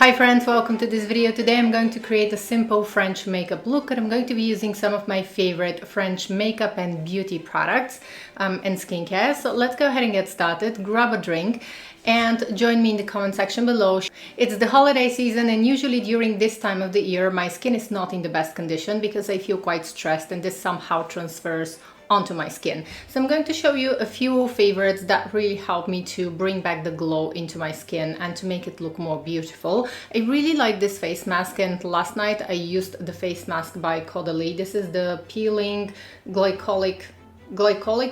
Hi friends, welcome to this video. Today I'm going to create a simple French makeup look and I'm going to be using some of my favorite French makeup and beauty products and skincare. So let's go ahead and get started. Grab a drink and join me in the comment section below. It's the holiday season and usually during this time of the year my skin is not in the best condition because I feel quite stressed and this somehow transfers onto my skin. So I'm going to show you a few favorites that really help me to bring back the glow into my skin and to make it look more beautiful. I really like this face mask and last night I used the face mask by Caudalie. This is the peeling glycolic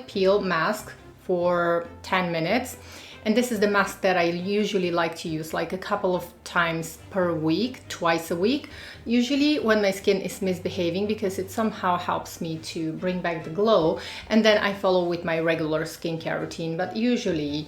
peel mask for 10 minutes. And this is the mask that I usually like to use like a couple of times per week, twice a week. Usually when my skin is misbehaving because it somehow helps me to bring back the glow. And then I follow with my regular skincare routine, but usually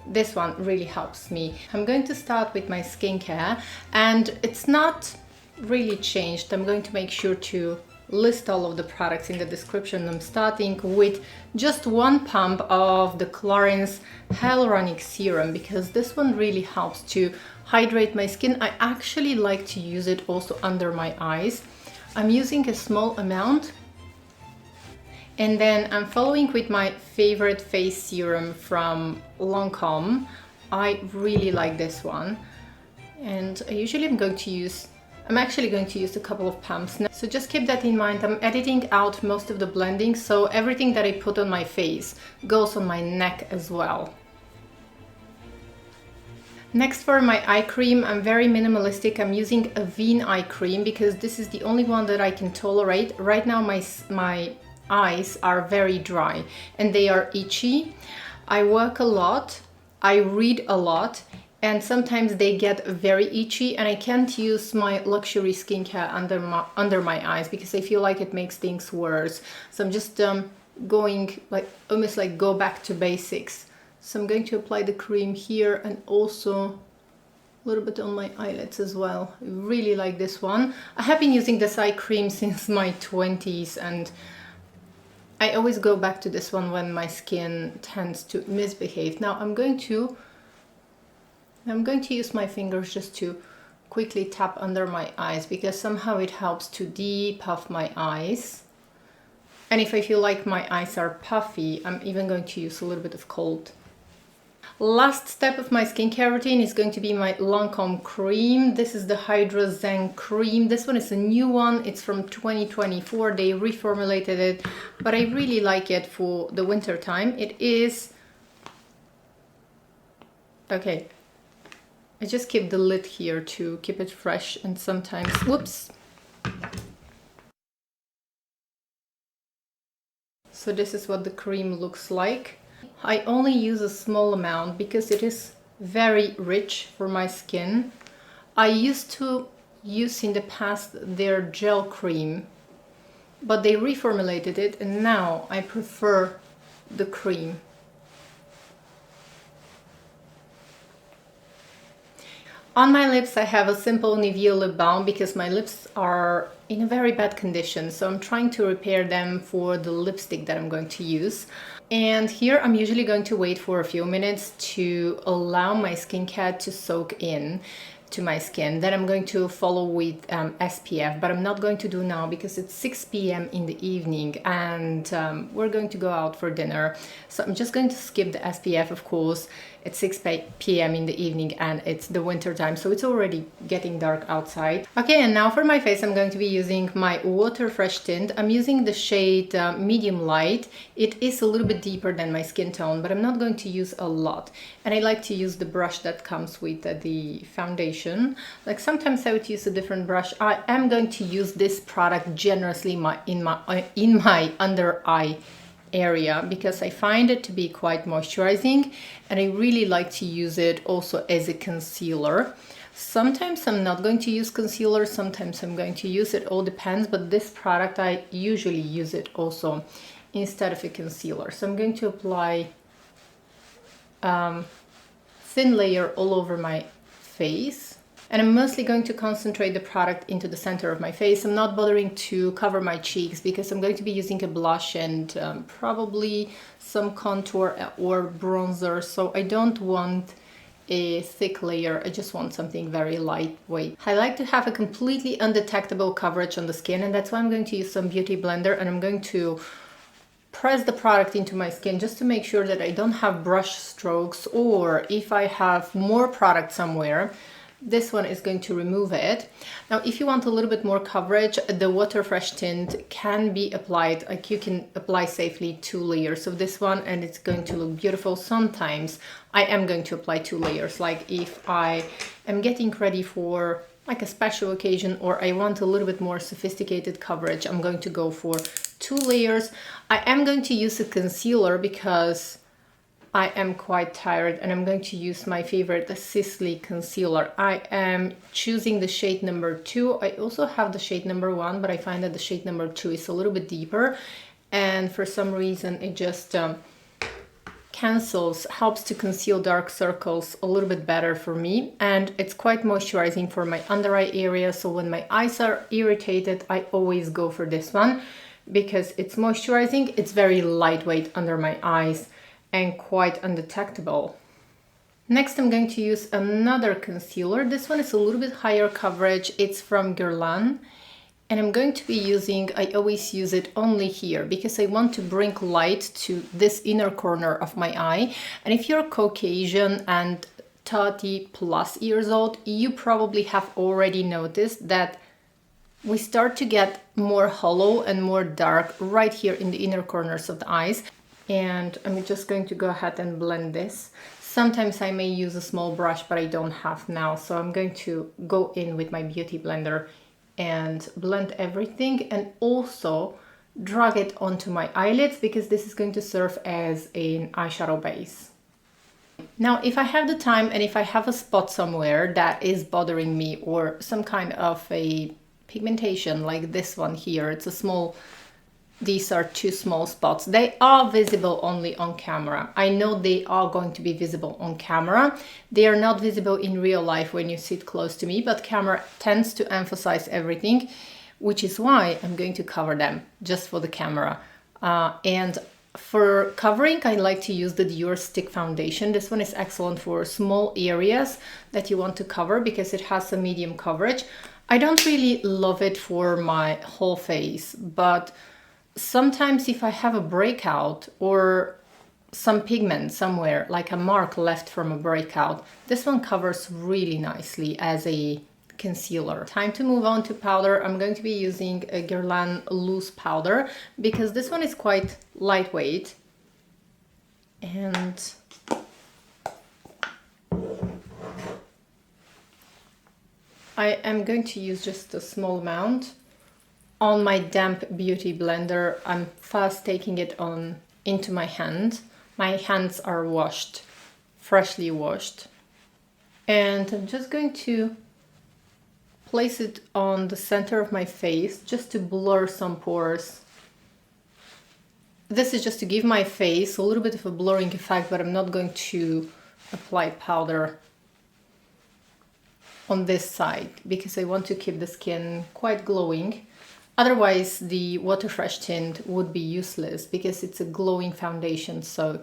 this one really helps me. I'm going to start with my skincare and it's not really changed. I'm going to make sure to list all of the products in the description. I'm starting with just one pump of the Clarins Hyaluronic Serum because this one really helps to hydrate my skin. I actually like to use it also under my eyes. I'm using a small amount and then I'm following with my favorite face serum from Lancome. I really like this one and I'm actually going to use a couple of pumps now. So just keep that in mind. I'm editing out most of the blending, so everything that I put on my face goes on my neck as well. Next for my eye cream, I'm very minimalistic. I'm using a Vein eye cream because this is the only one that I can tolerate. Right now my eyes are very dry and they are itchy. I work a lot, I read a lot, and sometimes they get very itchy and I can't use my luxury skincare under my eyes because I feel like it makes things worse. So I'm just going like almost like go back to basics. So I'm going to apply the cream here and also a little bit on my eyelids as well. I really like this one. I have been using this eye cream since my 20s and I always go back to this one when my skin tends to misbehave. Now I'm going to use my fingers just to quickly tap under my eyes because somehow it helps to depuff my eyes. And if I feel like my eyes are puffy, I'm even going to use a little bit of cold. Last step of my skincare routine is going to be my Lancome cream. This is the Hydra Zen cream. This one is a new one. It's from 2024. They reformulated it, but I really like it for the winter time. It is... Okay. I just keep the lid here to keep it fresh and sometimes, whoops. So this is what the cream looks like. I only use a small amount because it is very rich for my skin. I used to use in the past their gel cream, but they reformulated it and now I prefer the cream. On my lips I have a simple Nivea lip balm because my lips are in a very bad condition, so I'm trying to repair them for the lipstick that I'm going to use. And here I'm usually going to wait for a few minutes to allow my skincare to soak in to my skin. Then I'm going to follow with SPF, but I'm not going to do now because it's 6 p.m. in the evening and we're going to go out for dinner. So I'm just going to skip the SPF, of course. It's 6 p.m. in the evening and it's the winter time, so it's already getting dark outside. Okay, and now for my face, I'm going to be using my Water Fresh tint. I'm using the shade medium light. It is a little bit deeper than my skin tone, but I'm not going to use a lot. And I like to use the brush that comes with the foundation. Like sometimes I would use a different brush. I am going to use this product generously in my under eye area because I find it to be quite moisturizing and I really like to use it also as a concealer. Sometimes I'm not going to use concealer, sometimes I'm going to use it, all depends, but this product I usually use it also instead of a concealer. So I'm going to apply thin layer all over my face. And I'm mostly going to concentrate the product into the center of my face. I'm not bothering to cover my cheeks because I'm going to be using a blush and probably some contour or bronzer. So I don't want a thick layer. I just want something very lightweight. I like to have a completely undetectable coverage on the skin, and that's why I'm going to use some beauty blender, and I'm going to press the product into my skin just to make sure that I don't have brush strokes, or if I have more product somewhere, this one is going to remove it. Now, if you want a little bit more coverage, the Water Fresh tint can be applied, like you can apply safely 2 layers of this one and it's going to look beautiful. Sometimes I am going to apply 2 layers, like if I am getting ready for like a special occasion or I want a little bit more sophisticated coverage, I'm going to go for 2 layers. I am going to use a concealer because I am quite tired, and I'm going to use my favorite Sisley concealer. I am choosing the shade number 2. I also have the shade number 1, but I find that the shade number 2 is a little bit deeper, and for some reason it just helps to conceal dark circles a little bit better for me, and it's quite moisturizing for my under eye area. So when my eyes are irritated, I always go for this one because it's moisturizing, it's very lightweight under my eyes, and quite undetectable. Next, I'm going to use another concealer. This one is a little bit higher coverage. It's from Guerlain, and I'm going to be using, I always use it only here because I want to bring light to this inner corner of my eye. And if you're Caucasian and 30 plus years old, you probably have already noticed that we start to get more hollow and more dark right here in the inner corners of the eyes. And I'm just going to go ahead and blend this. Sometimes I may use a small brush, but I don't have now. So I'm going to go in with my beauty blender and blend everything, and also drag it onto my eyelids because this is going to serve as an eyeshadow base. Now, if I have the time and if I have a spot somewhere that is bothering me, or some kind of a pigmentation like this one here, it's a small, these are 2 small spots. They are visible only on camera. I know they are going to be visible on camera. They are not visible in real life when you sit close to me, but camera tends to emphasize everything, which is why I'm going to cover them just for the camera. And for covering, I like to use the Dior Stick Foundation. This one is excellent for small areas that you want to cover because it has a medium coverage. I don't really love it for my whole face, but sometimes if I have a breakout or some pigment somewhere, like a mark left from a breakout, this one covers really nicely as a concealer. Time to move on to powder. I'm going to be using a Guerlain loose powder because this one is quite lightweight, and I am going to use just a small amount. On my damp beauty blender, I'm fast taking it on into my hand. My hands are washed, freshly washed. And I'm just going to place it on the center of my face just to blur some pores. This is just to give my face a little bit of a blurring effect, but I'm not going to apply powder on this side because I want to keep the skin quite glowing. Otherwise, the Water Fresh tint would be useless because it's a glowing foundation. So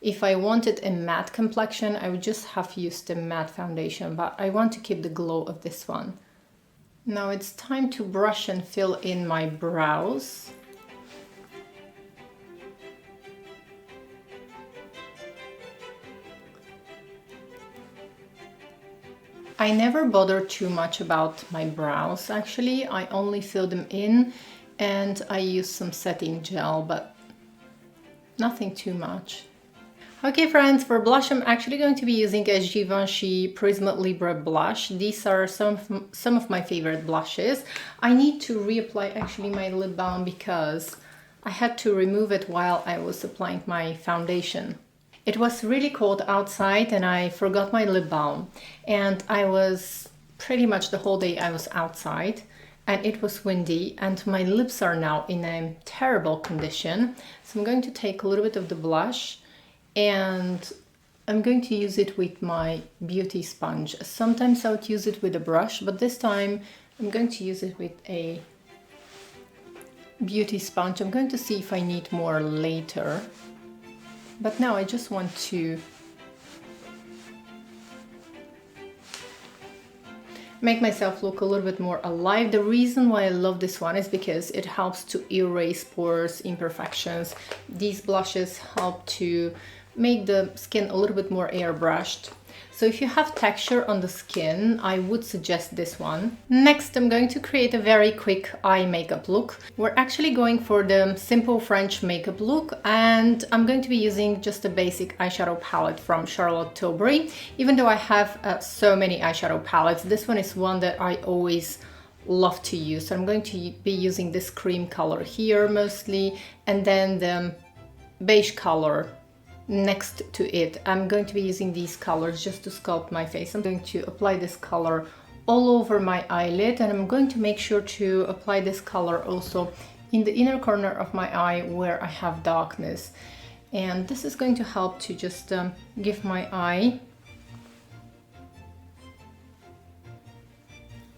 if I wanted a matte complexion, I would just have used a matte foundation, but I want to keep the glow of this one. Now it's time to brush and fill in my brows. I never bother too much about my brows, actually. I only fill them in and I use some setting gel, but nothing too much. Okay friends, for blush I'm actually going to be using a Givenchy Prisme Libre blush. These are some of my favorite blushes. I need to reapply actually my lip balm because I had to remove it while I was applying my foundation. It was really cold outside and I forgot my lip balm, and I was pretty much the whole day I was outside and it was windy and my lips are now in a terrible condition. So I'm going to take a little bit of the blush and I'm going to use it with my beauty sponge. Sometimes I would use it with a brush, but this time I'm going to use it with a beauty sponge. I'm going to see if I need more later. But now I just want to make myself look a little bit more alive. The reason why I love this one is because it helps to erase pores, imperfections. These blushes help to make the skin a little bit more airbrushed. So if you have texture on the skin, I would suggest this one. Next, I'm going to create a very quick eye makeup look. We're actually going for the simple French makeup look, and I'm going to be using just a basic eyeshadow palette from Charlotte Tilbury. Even though I have so many eyeshadow palettes, this one is one that I always love to use. So I'm going to be using this cream color here mostly, and then the beige color next to it. I'm going to be using these colors just to sculpt my face. I'm going to apply this color all over my eyelid, and I'm going to make sure to apply this color also in the inner corner of my eye where I have darkness. And this is going to help to just give my eye,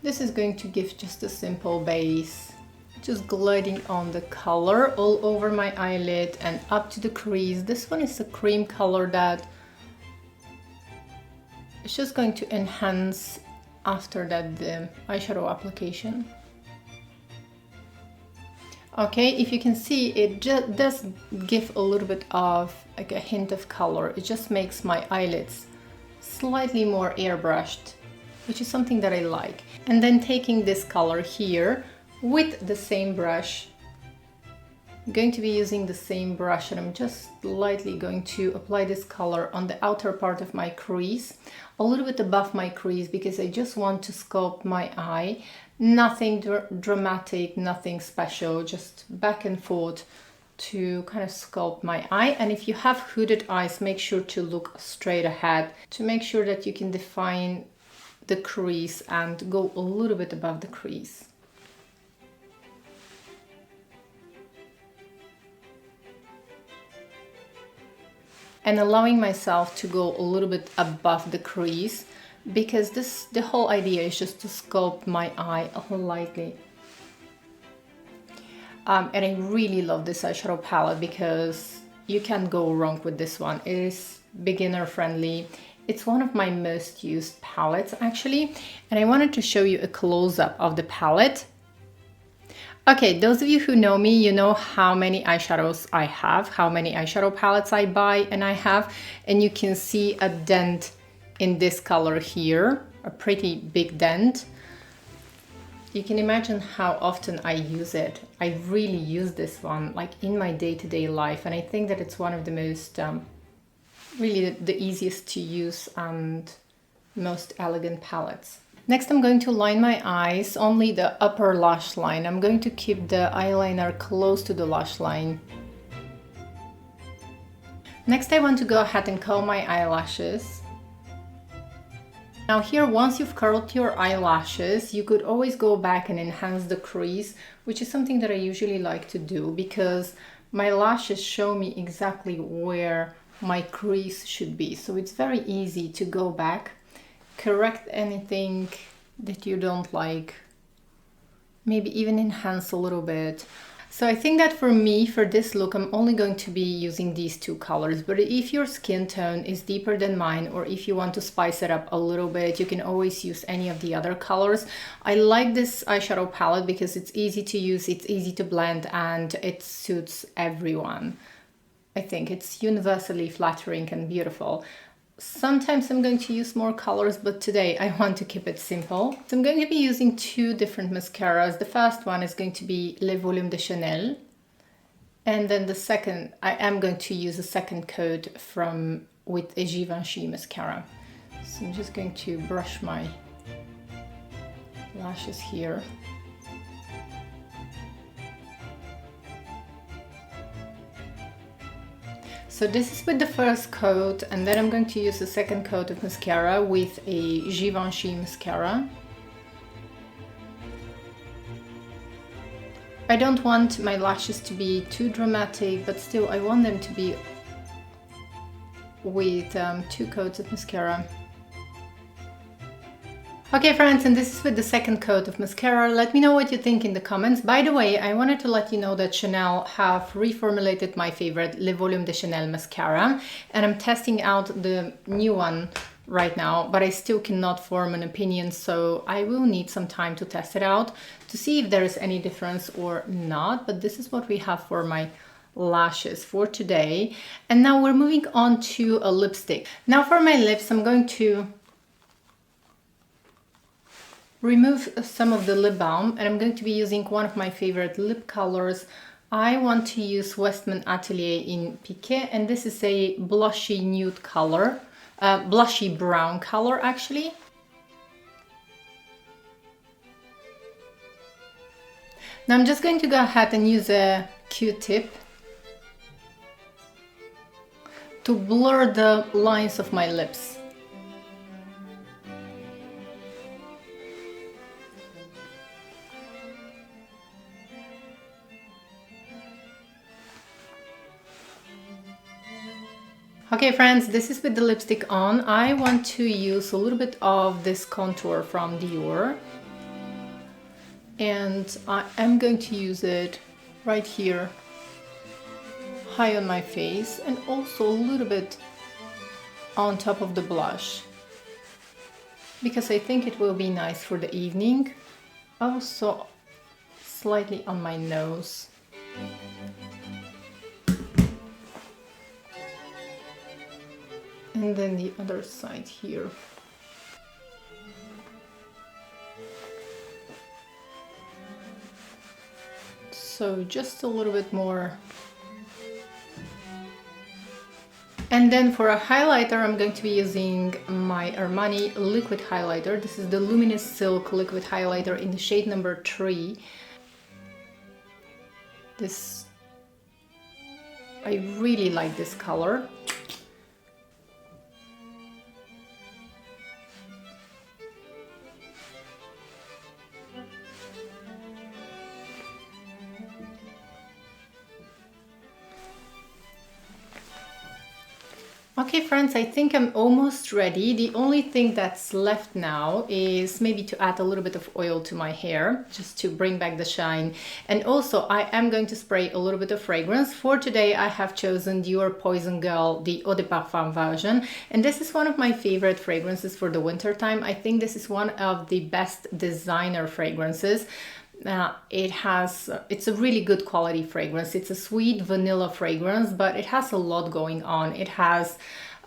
this is going to give just a simple base. Just gliding on the color all over my eyelid and up to the crease. This one is a cream color that is just going to enhance after that the eyeshadow application. Okay, if you can see, it just does give a little bit of like a hint of color. It just makes my eyelids slightly more airbrushed, which is something that I like. And then taking this color here, with the same brush, I'm going to be using the same brush, and I'm just lightly going to apply this color on the outer part of my crease, a little bit above my crease, because I just want to sculpt my eye. Nothing dramatic, nothing special, just back and forth to kind of sculpt my eye. And if you have hooded eyes, make sure to look straight ahead to make sure that you can define the crease and go a little bit above the crease. And allowing myself to go a little bit above the crease, because the whole idea is just to sculpt my eye lightly. And I really love this eyeshadow palette because you can't go wrong with this one. It is beginner friendly. It's one of my most used palettes actually, and I wanted to show you a close-up of the palette. Okay, those of you who know me, you know how many eyeshadows I have, how many eyeshadow palettes I buy and I have, and you can see a dent in this color here, a pretty big dent. You can imagine how often I use it. I really use this one like in my day-to-day life, and I think that it's one of the most, really the easiest to use and most elegant palettes. Next, I'm going to line my eyes, only the upper lash line. I'm going to keep the eyeliner close to the lash line. Next, I want to go ahead and curl my eyelashes. Now here, once you've curled your eyelashes, you could always go back and enhance the crease, which is something that I usually like to do because my lashes show me exactly where my crease should be. So it's very easy to go back, correct anything that you don't like, maybe even enhance a little bit. So I think that for me, for this look, I'm only going to be using these two colors, but if your skin tone is deeper than mine, or if you want to spice it up a little bit, you can always use any of the other colors. I like this eyeshadow palette because it's easy to use, it's easy to blend, and it suits everyone. I think it's universally flattering and beautiful. Sometimes I'm going to use more colors, but today I want to keep it simple. So I'm going to be using two different mascaras. The first one is going to be Le Volume de Chanel. And then the second, I am going to use a second coat with a Givenchy mascara. So I'm just going to brush my lashes here. So this is with the first coat, and then I'm going to use the second coat of mascara with a Givenchy mascara. I don't want my lashes to be too dramatic, but still I want them to be with two coats of mascara. Okay friends, and this is with the second coat of mascara. Let me know what you think in the comments. By the way, I wanted to let you know that Chanel have reformulated my favorite Le Volume de Chanel mascara, and I'm testing out the new one right now, but I still cannot form an opinion, so I will need some time to test it out to see if there is any difference or not. But this is what we have for my lashes for today. And now we're moving on to a lipstick. Now for my lips, I'm going to remove some of the lip balm, and I'm going to be using one of my favorite lip colors. I want to use Westman Atelier in Piqué, and this is a blushy nude color, blushy brown color actually. Now I'm just going to go ahead and use a Q-tip to blur the lines of my lips. Okay friends, this is with the lipstick on. I want to use a little bit of this contour from Dior. And I am going to use it right here, high on my face, and also a little bit on top of the blush, because I think it will be nice for the evening. Also slightly on my nose. And then the other side here. So just a little bit more. And then for a highlighter, I'm going to be using my Armani liquid highlighter. This is the Luminous Silk liquid highlighter in the shade number 3. I really like this color. Okay friends, I think I'm almost ready. The only thing that's left now is maybe to add a little bit of oil to my hair, just to bring back the shine. And also I am going to spray a little bit of fragrance. For today I have chosen Dior Poison Girl, the Eau de Parfum version. And this is one of my favorite fragrances for the winter time. I think this is one of the best designer fragrances. It's a really good quality fragrance. It's a sweet vanilla fragrance, but it has a lot going on. It has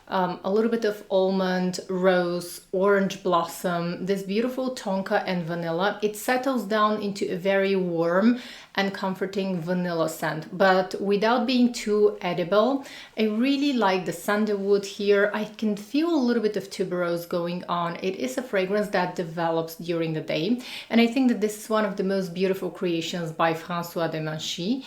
a little bit of almond, rose, orange blossom, this beautiful tonka and vanilla. It settles down into a very warm and comforting vanilla scent, but without being too edible. I really like the sandalwood here. I can feel a little bit of tuberose going on. It is a fragrance that develops during the day, and I think that this is one of the most beautiful creations by François de Manchy,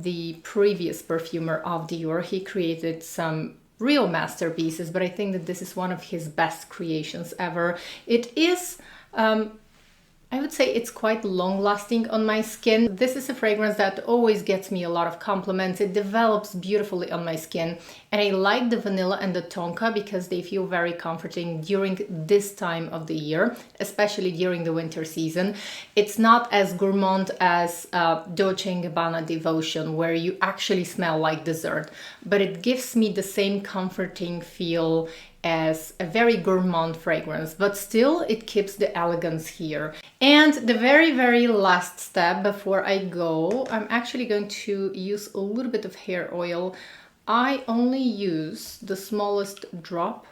the previous perfumer of Dior. He created some real masterpieces, but I think that this is one of his best creations ever. It is, I would say it's quite long lasting on my skin. This is a fragrance that always gets me a lot of compliments. It develops beautifully on my skin, and I like the vanilla and the tonka because they feel very comforting during this time of the year, especially during the winter season. It's not as gourmand as Dolce & Gabbana Devotion, where you actually smell like dessert, but it gives me the same comforting feel as a very gourmand fragrance, but still it keeps the elegance here. And the very last step before I go, I'm actually going to use a little bit of hair oil. I only use the smallest drop.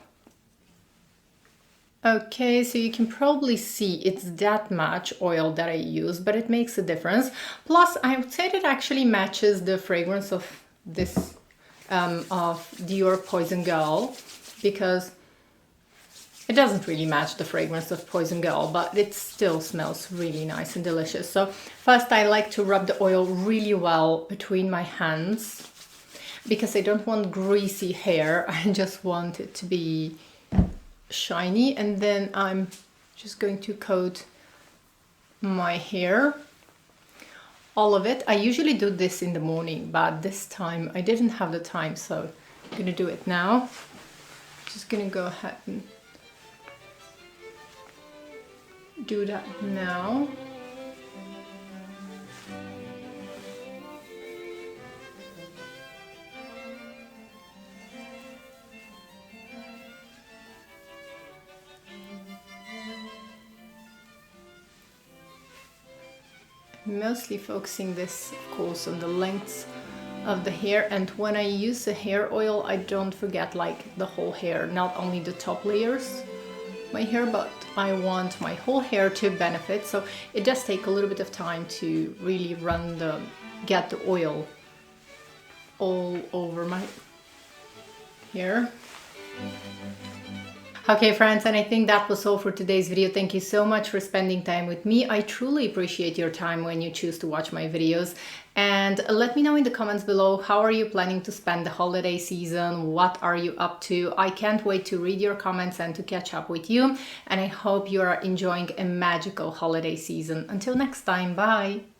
Okay, so you can probably see it's that much oil that I use, but it makes a difference. Plus, I would say that actually matches the fragrance of this of Dior Poison Girl, because it doesn't really match the fragrance of Poison Girl, but it still smells really nice and delicious. So first I like to rub the oil really well between my hands, because I don't want greasy hair. I just want it to be shiny. And then I'm just going to coat my hair, all of it. I usually do this in the morning, but this time I didn't have the time, so I'm gonna do it now. Just gonna go ahead and do that now. Mostly focusing this, of course, on the lengths of the hair, and when I use the hair oil, I don't forget like the whole hair, not only the top layers my hair, but I want my whole hair to benefit. So it does take a little bit of time to really get the oil all over my hair. Okay friends, and I think that was all for today's video. Thank you so much for spending time with me. I truly appreciate your time when you choose to watch my videos. And let me know in the comments below, how are you planning to spend the holiday season? What are you up to? I can't wait to read your comments and to catch up with you. And I hope you are enjoying a magical holiday season. Until next time, bye!